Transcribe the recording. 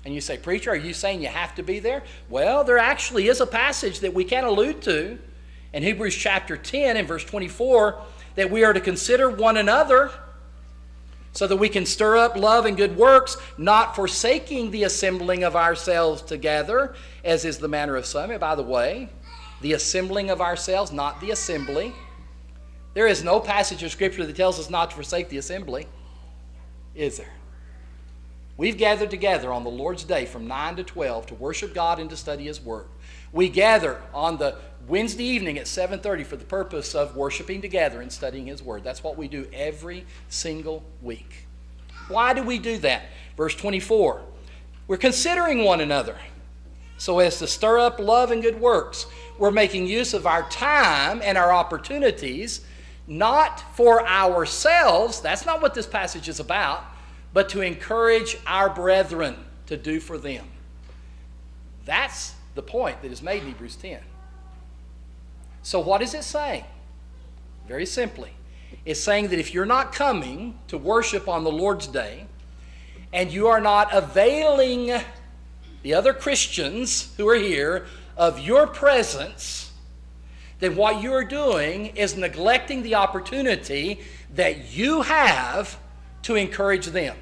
And you say, preacher, are you saying you have to be there? Well, there actually is a passage that we can allude to in Hebrews chapter 10 and verse 24 that we are to consider one another so that we can stir up love and good works, not forsaking the assembling of ourselves together, as is the manner of some. And by the way, the assembling of ourselves, not the assembly. There is no passage of Scripture that tells us not to forsake the assembly, is there? We've gathered together on the Lord's Day from 9 to 12 to worship God and to study His Word. We gather on the Wednesday evening at 7:30 for the purpose of worshiping together and studying His Word. That's what we do every single week. Why do we do that? Verse 24, we're considering one another so as to stir up love and good works. We're making use of our time and our opportunities, not for ourselves. That's not what this passage is about, but to encourage our brethren to do for them. That's the point that is made in Hebrews 10. So what is it saying? Very simply, it's saying that if you're not coming to worship on the Lord's Day, and you are not availing the other Christians who are here of your presence, then what you are doing is neglecting the opportunity that you have to encourage them.